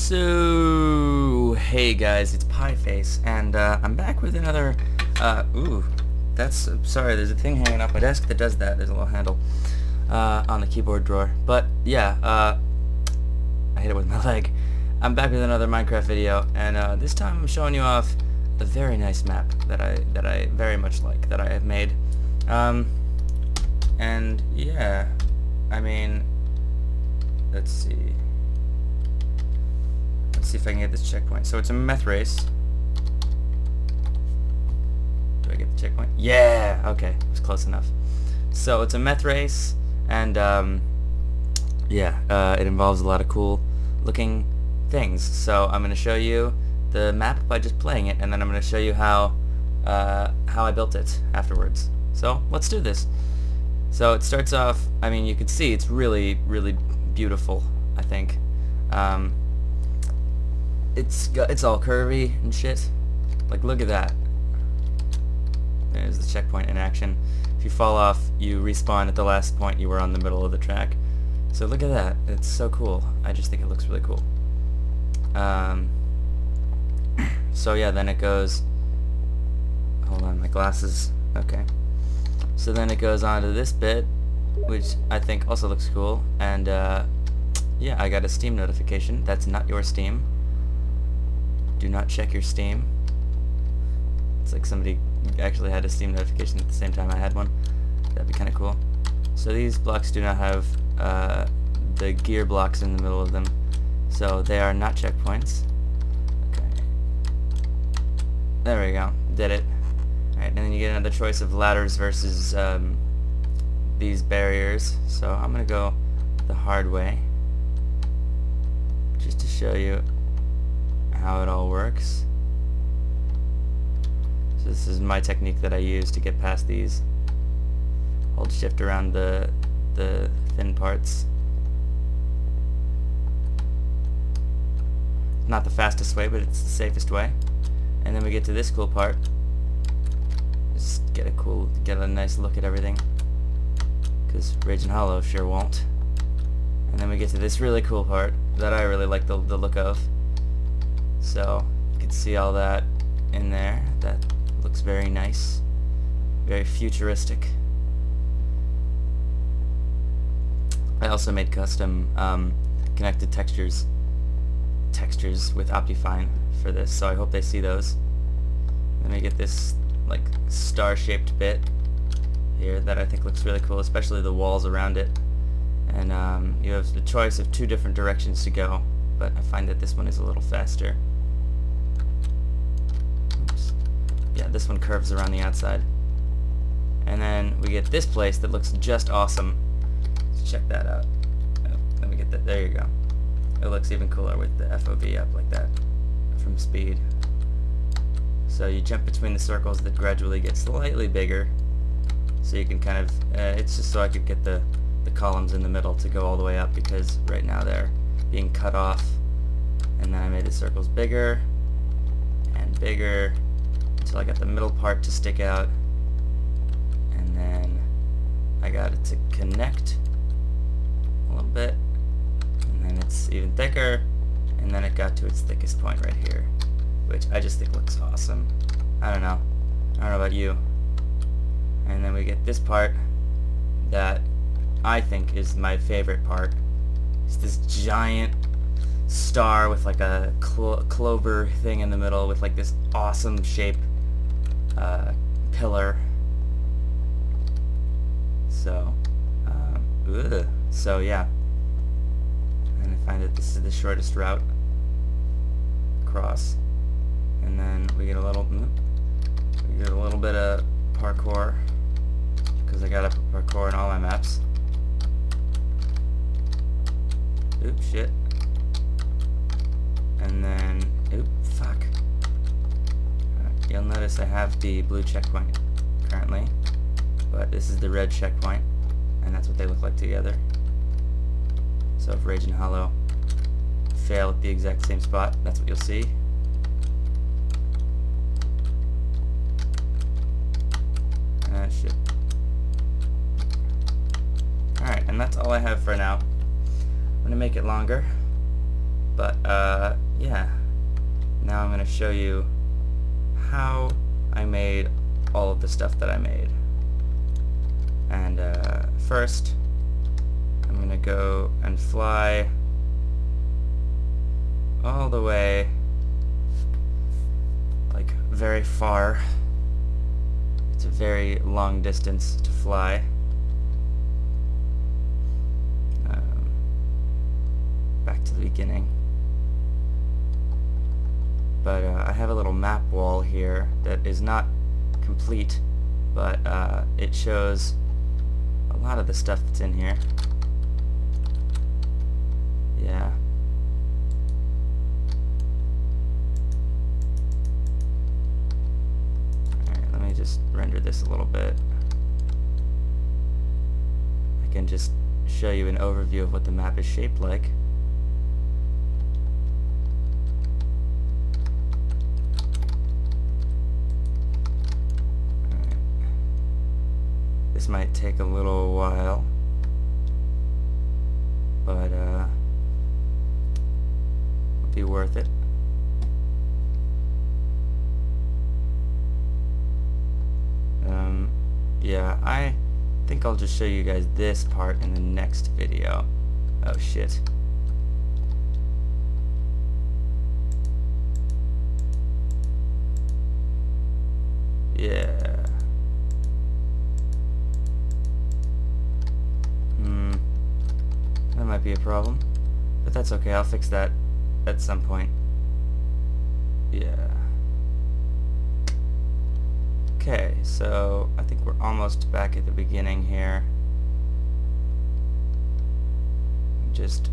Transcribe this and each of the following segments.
So, hey guys, it's Pieface, and I'm back with another, sorry, there's a thing hanging off my desk that does that. There's a little handle on the keyboard drawer. But, yeah, I hit it with my leg. I'm back with another Minecraft video, and this time I'm showing you off a very nice map that I very much like, that I have made. And, yeah, I mean, let's see if I can get this checkpoint. So it's a meth race. Do I get the checkpoint? Yeah! Okay, it was close enough. So it's a meth race, and it involves a lot of cool looking things. So I'm going to show you the map by just playing it, and then I'm going to show you how I built it afterwards. So let's do this. So it starts off, I mean, you can see it's really, really beautiful, I think. It's all curvy and shit. Like, look at that. There's the checkpoint in action. If you fall off, you respawn at the last point you were on the middle of the track. So look at that. It's so cool. I just think it looks really cool. So yeah, then it goes... Hold on, my glasses. Okay. So then it goes on to this bit, which I think also looks cool. And yeah, I got a Steam notification. That's not your Steam. Do not check your Steam. It's like somebody actually had a Steam notification at the same time I had one. That'd be kind of cool. So these blocks do not have the gear blocks in the middle of them, so they are not checkpoints. Okay. There we go. Did it. Alright, and then you get another choice of ladders versus these barriers. So I'm gonna go the hard way, just to show you how it all works. So this is my technique that I use to get past these. Hold shift around the thin parts. Not the fastest way, but it's the safest way. And then we get to this cool part. Just get a nice look at everything, because Raging Hollow sure won't. And then we get to this really cool part that I really like the look of. So you can see all that in there. That looks very nice, very futuristic. I also made custom connected textures with Optifine for this, so I hope they see those. Then we get this like star-shaped bit here that I think looks really cool, especially the walls around it. And you have the choice of two different directions to go, but I find that this one is a little faster. Oops. Yeah, this one curves around the outside. And then we get this place that looks just awesome. Let's check that out. Oh, then we get that. There you go. It looks even cooler with the FOV up like that from speed. So you jump between the circles that gradually get slightly bigger, so you can kind of it's just so I could get the columns in the middle to go all the way up, because right now they're being cut off. And then I made the circles bigger and bigger until I got the middle part to stick out, and then I got it to connect a little bit, and then it's even thicker, and then it got to its thickest point right here, which I just think looks awesome. I don't know about you. And then we get this part that I think is my favorite part. It's this giant star with like a clover thing in the middle with like this awesome shape pillar. So yeah, and I find that this is the shortest route across. And then we get a little bit of parkour, because I gotta put parkour in all my maps. Oops, shit. And then, fuck. You'll notice I have the blue checkpoint currently, but this is the red checkpoint, and that's what they look like together. So if Raging Hollow fail at the exact same spot, that's what you'll see. Shit. Alright, and that's all I have for now. I'm going to make it longer. But yeah, now I'm going to show you how I made all of the stuff that I made. And first, I'm going to go and fly all the way, like very far. It's a very long distance to fly. Back to the beginning. But I have a little map wall here that is not complete, but it shows a lot of the stuff that's in here. Yeah. Alright, let me just render this a little bit. I can just show you an overview of what the map is shaped like. This might take a little while, but it'll be worth it. Yeah, I think I'll just show you guys this part in the next video. Oh shit. Yeah. That might be a problem, but that's okay. I'll fix that at some point. Yeah. Okay, so I think we're almost back at the beginning here. Just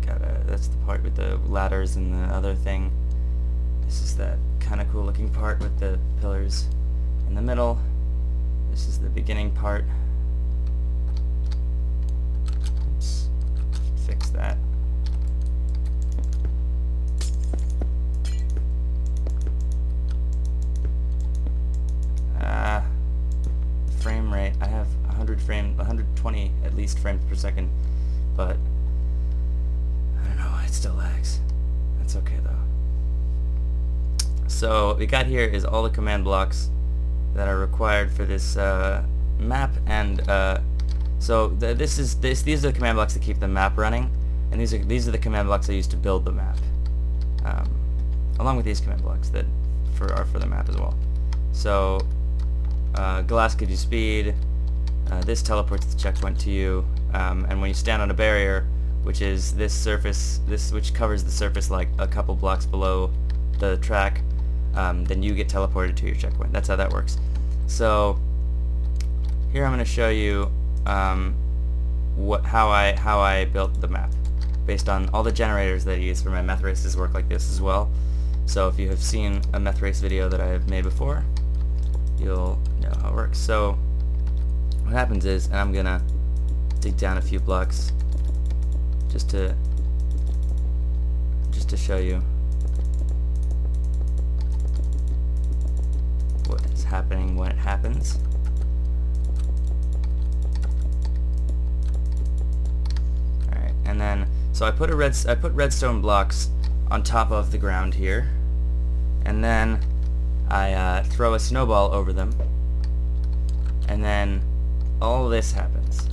gotta, that's the part with the ladders and the other thing. This is that kind of cool looking part with the pillars in the middle. This is the beginning part. Oops, fix that. Frame rate, I have 120 at least frames per second, but I don't know why it still lags. That's okay though. So what we got here is all the command blocks that are required for this map, and so these are the command blocks that keep the map running, and these are the command blocks I used to build the map, along with these command blocks that are for the map as well. So glass gives you speed, this teleports the checkpoint to you, and when you stand on a barrier, which is this surface, which covers the surface like a couple blocks below the track, then you get teleported to your checkpoint. That's how that works. So here I'm going to show you how I built the map based on all the generators that I use for my meth races work like this as well. So if you have seen a meth race video that I have made before, you'll know how it works. So what happens is, and I'm gonna dig down a few blocks just to show you what is happening when it happens. Alright, and then so I put redstone blocks on top of the ground here, and then I throw a snowball over them, and then all this happens.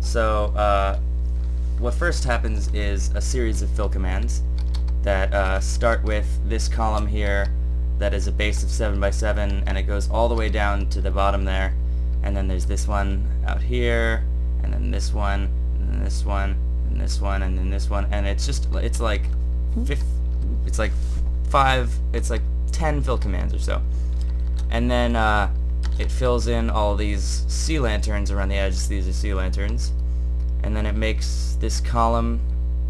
So what first happens is a series of fill commands that start with this column here that is a base of 7 by 7, and it goes all the way down to the bottom there, and then there's this one out here, and then this one, and then this one, and this one, and then this one, and it's like 10 fill commands or so. And then it fills in all these sea lanterns around the edges. These are sea lanterns. And then it makes this column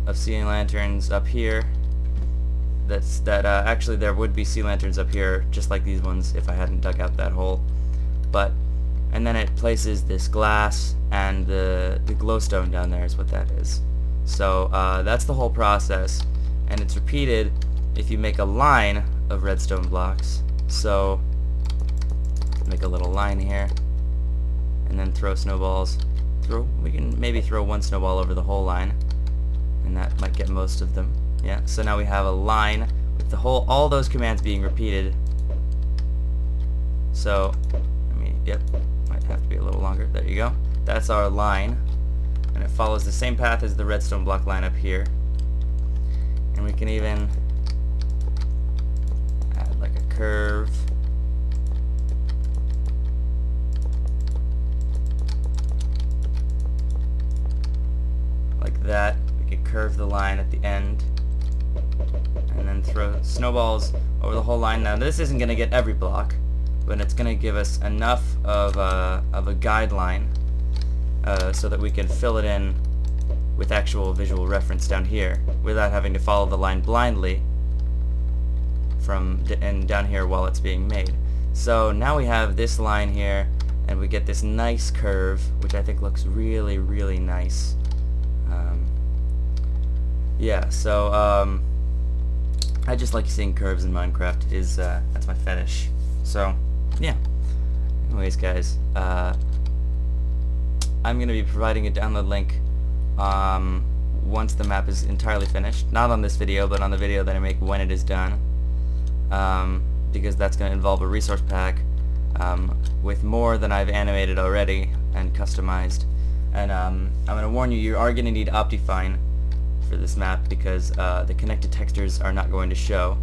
of sea lanterns up here. Actually there would be sea lanterns up here just like these ones if I hadn't dug out that hole. And then it places this glass, and the glowstone down there is what that is. So that's the whole process, and it's repeated if you make a line of redstone blocks. So make a little line here, and then throw snowballs. We can maybe throw one snowball over the whole line, and that might get most of them. Yeah, so now we have a line with all those commands being repeated. So, yep, might have to be a little longer. There you go. That's our line, and it follows the same path as the redstone block line up here. And we can even add like a curve. Like that. We could curve the line at the end, and then throw snowballs over the whole line. Now this isn't going to get every block, but it's going to give us enough of a guideline so that we can fill it in with actual visual reference down here without having to follow the line blindly from down here while it's being made. So now we have this line here, and we get this nice curve, which I think looks really, really nice. Yeah, so I just like seeing curves in Minecraft. That's my fetish. So yeah. Anyways, guys, I'm going to be providing a download link once the map is entirely finished. Not on this video, but on the video that I make when it is done, because that's going to involve a resource pack with more than I've animated already and customized. And I'm going to warn you, you are going to need Optifine for this map, because the connected textures are not going to show.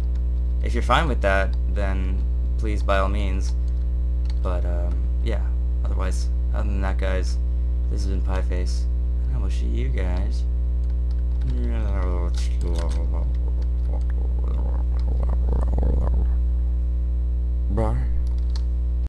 If you're fine with that, then please, by all means. But yeah, otherwise, other than that, guys, this has been Pieface, and I will see you guys. Bye.